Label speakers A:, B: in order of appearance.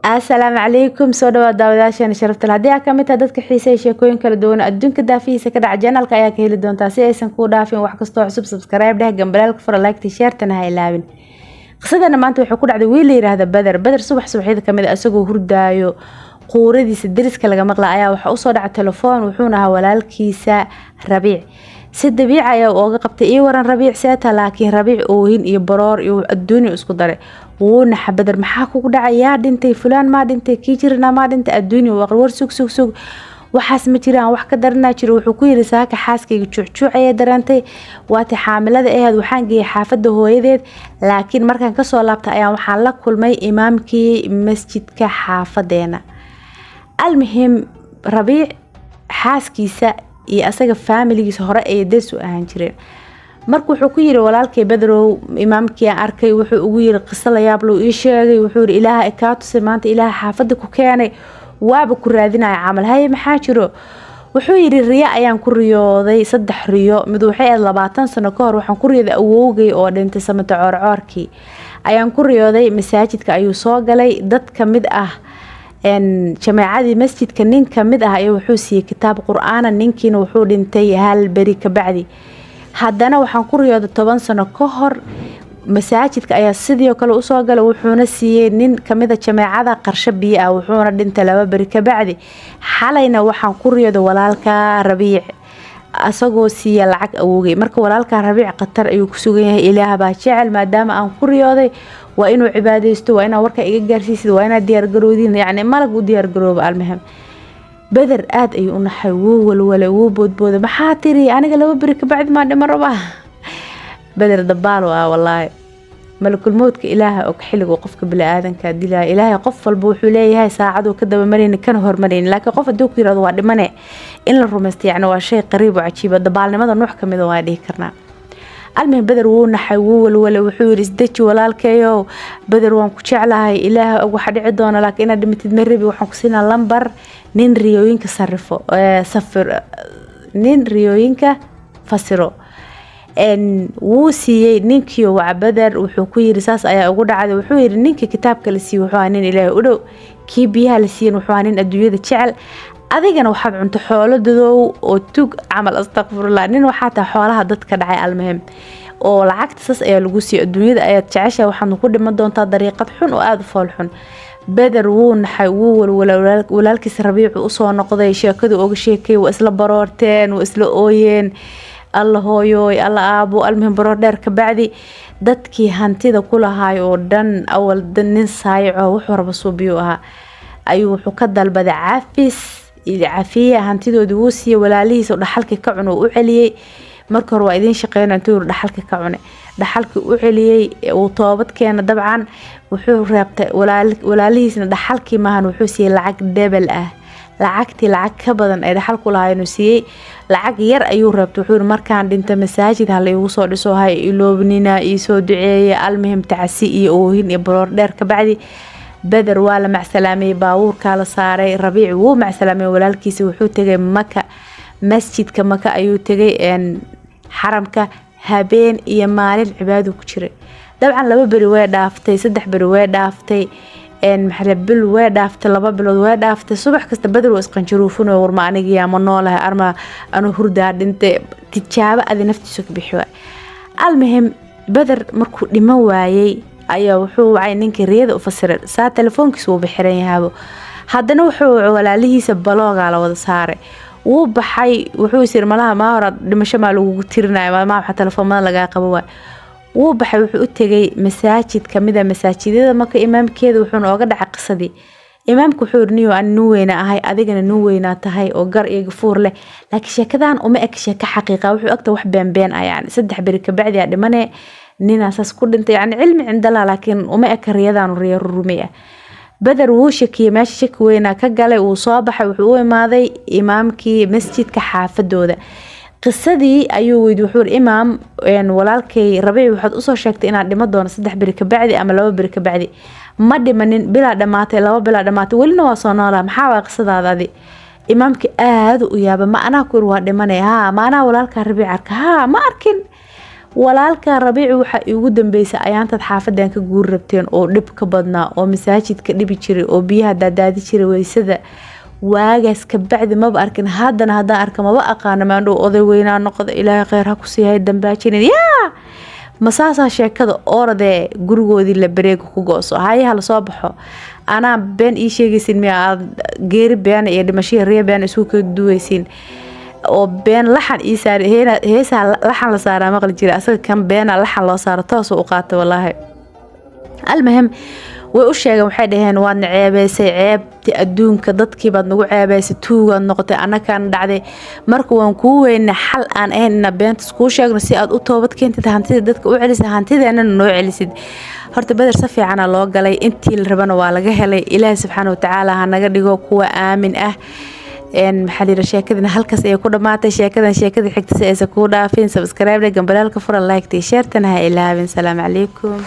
A: السلام عليكم soo dhawaad daawadayaasha sharafta hadii aad kamid tahay dadka xiiseeya sheekooyin kala duwan adduunka daafihiisa ka dhaca channelka ayaa ka heli doontaa si aysan ku dhaafin wax kasta oo cusub subscribe dheh gambalaalka furo like share tan ha ilaawin qisadana maanta wuxuu ku dhacday wiil yiraahdo Badar subaxyada kamid asagoo hurdaayo quuradiisa diriska laga maqla ayaa waxa u soo dhacay telefoon wuxuuna ahaa walaalkiisa Rabiic si dabiici ah oo qabtay ii waran Rabiic seeta laakiin Rabiic oohin iyo baroor iyo adduunyo isku daray wuuna Badar maxaa kugu dhacay yaa dhintay fulaan ma dhintay kii jirna ma dhintay adduunyo war sug waxaas ma jiraan wax ka darnaa jiro wuxuu ku yiri saaka xaaskayga juucay darantay waati xaamilada ahayd waxaan geeyay xaafada hooyadeed laakiin markaan ka soo laabtay ayaan waxaan la kulmay imaamkii masjidka xaafadeena almuhim Rabiic xaaskiisa iyo asaga familigiisa hore ay deesu ahaan jireen markuu wuxuu ku yiri walaalkay Badarow imaamkii aan arkay wuxuu ugu yiri qiso la yaab loo ii sheegay wuxuu yiri ilaahay ka tusay maanta ilaahay xaafada ku keenay waaba ku raadinaya camal hay maxaa jiro wuxuu yiri riya ayaan ku riyooday 3 riyo mid waxay 20 sano ka hor waxaan ku riyooday awowgay oo dhintay samata coorcoorkii ayaan ku riyooday masaajidka ayuu soo galay dad kamid ah jamaacadii masjidka nin kamid ah ayuu wuxuu siiyay kitaab quraan ninkiina wuxuu dhintay hal bari ka bacdi haddana waxaan ku riyooday 10 sano ka hor masaajidka ayaa sidoo kale u soo galay wuxuuna siiyay nin kamid ah jamaacada qarsho biyo ah wuxuuna dhintay 2 bari ka bacdi xalayna waxaan ku riyooday walaalka Rabiic asagoo siiyay lacag awowgay marka walaalka Rabiic qatar ayuu ku sugan yahay ilaaha baa jecel maadaama aan ku riyooday waa inuu cibaadeysto waa inaa warka iga gaarsiisid waa inaa diyaar garoodin yani malag u diyaar garoob almuhim Badar aad ayuu u naxay walwala boodbooda maxaa tiri aniga 2 bari ka bacdi ma dhima rabaa Badar dabaalo wallahi malakul mawdka ilaaha oo xiliga qofka bini'aadanka dilaa ilaahay qof walba wuxuu leeyahay saacado ka daba marin kan hormarin laakiin qof haduu ku yiraahdo waa dhimane in la rumaysto yani waa shay qariib oo cajiib dabaalnimada nooc kamid ah waa dhihi karnaa almuhim Badar wuu naxay walwala wuxuu yiri isdaji walaalkayo Badar waan ku jeclahay ilaahay waxa dhici doona laakiin inaad dhimatid ma rabi waxaan ku siinaa lambar nin riyooyinka sarifo nin riyooyinka fasiro wuu siiyay ninkii waa Badar wuxuu ku yiri saas ayaa ugu dhacday wuxuu yiri ninka kitaabka la siiyay wuxuu nin ilaahay u dhow kii biyaha la siiyay wuxuu nin adduunyada jecel adigana waxaad cunto xoolo dadow oo tug amal astaghfirullah nin waxa taa xoolaha dadka dhacay almuhim oo lacagta saas ayaa lagu siiyay adduunyada ayaad jeceshay waxaad ku dhiman doontaa dariiqad xun oo aad fool xun Badar wuu naxay walaalkiis Rabiic u soo noqday sheekadu uga sheekay waa isla baroorteen waa isla ooyeen Allah hooyoy Allah aabo almuhim baroor dheer ka bacdi dadkii hantida ku lahaay oo dhan awal nin saayico wuxuu raba suubiyo aha ayuu wuxuu ka dalbaday caafiya hantidoodii wuu siiyay walaalihiisa dhaxalkii ka cunay u celiyay marka hore waa idin shaqeynaa intuu dhaxalkii ka cunay dhaxalkii u celiyay uu toobad keena dabcan wuxuu reebtay walaalihiisna dhaxalkii maahan wuxuu siiyay lacag debel ah lacagtii lacag ka badan ay dhaxal ku lahaayeen siiyay lacag yar ayuu reebtay wuxuu markaan dhinta masaajid hal igu soo dhiso hay iloobnina ii soo duceeyay almuhim tacsi iyo oohin iyo baroor dheer ka bacdi Badar waa la macsalaamay baawurka la saaray Rabiic wuu macsalaamay walaalkiisa wuxuu tagay Maka masjidka Maka ayuu tagay xaramka habeen iyo maalin cibaado ku jiray dabcan 2 bari way dhaaftay 3 bari way dhaaftay maxrabil way dhaaftay 2 bilood way dhaaftay subax kasta Badar oo isqanjaruufun oo warma aniga ma noolahay arma anu hurdaa dhintay tijaabo adi naftiisa ku bixiyo almuhim Badar markuu dhima waayay ayaa wuxuu wacay ninkii riyada u fasiray saa telefoonkiisa uu bixiran yahay haddana wuxuu walaalihiisa balooga la wada saaray wuu baxay wuxuu isir malaha ma hore dhimasho ma lagu tirinayo ma waxa telefoonada laga qabo wuu baxay wuxuu u tagay masaajid kamida masaajidada Maka imaamkeeda wuxuu ooga dhacay qisadii imaamku wuxuu riniyo aan nuu weyna ahay adigana nuu weyna tahay oo gar iyo gafuur leh laakiin sheekadan uma eg sheeka xaqiiqa wuxuu agta wax been ah yani 3 bari ka bacdi dhimane nina saas ku dhintay yani cilmi cindala laakiin uma eg riyadan riyo rumiya Badar wuu shakiyay meesha shaki weyna ka galay uu soo baxay wuxuu u imaaday imaamkii masjidka xaafadooda qisadii ayuu weydiiyay wuxuu imaam walaalkay Rabiic waxaad u soo sheegtay inaad dhimo doono 3 bari ka bacdi ama 2 bari ka bacdi ma dhimanin bila dhamaatay 2 bila dhamaatay walina waa soo noolaa maxaa waa qisadaadii imaamkii aad u yaaba ma anaa ku waa dhimanay ma anaa walaalka Rabiic arka ma arkin walaalka Rabiic waxa ugu dambeysay ayaantad xaafadan ka guur rabteen oo dhib ka badnaa oo masaajidka dhibi jiray oo biyaha daadaadi jiray weysada waagaas ka bacdi ma arkin haddana arka ma aqaan maandho oday weynaa noqdo ilaahay khayr ha ku siiyay dambaajinin yaa masaasa sheekada orade gurigoodii la bareeg ku gooso hayaha la soo baxo ana been ii sheegaysin ma geeri been iyo dhimasho riya been isku ka duwaysin oo been laxan ii saar heesa laxan la saaraa maqal jira asaga kan been laxan loo saaro toos u qaato wallahi المهم way u sheegeen waxay dhaheen waad ceebeysay ceebti adduunka dadkii baad nagu ceebeysay tuuga noqotay anakan dhacday marka waan ku weyn xal aan ahayn beenta isku sheegno si aad u toobad keentid hantida dadka u celisay hantideena noo celisid horta badar si fiican loo galay intii la rabana waa laga helay ilaahay subxaanahu wa ta'aala ha naga dhigo kuwa aamin ah maxalira sheekadina halkaas ay ku dhamaatay sheekada xigta si ay ku dhaafin subscribe gambalaalka fura like share tan ha ilaawin salaam calaykum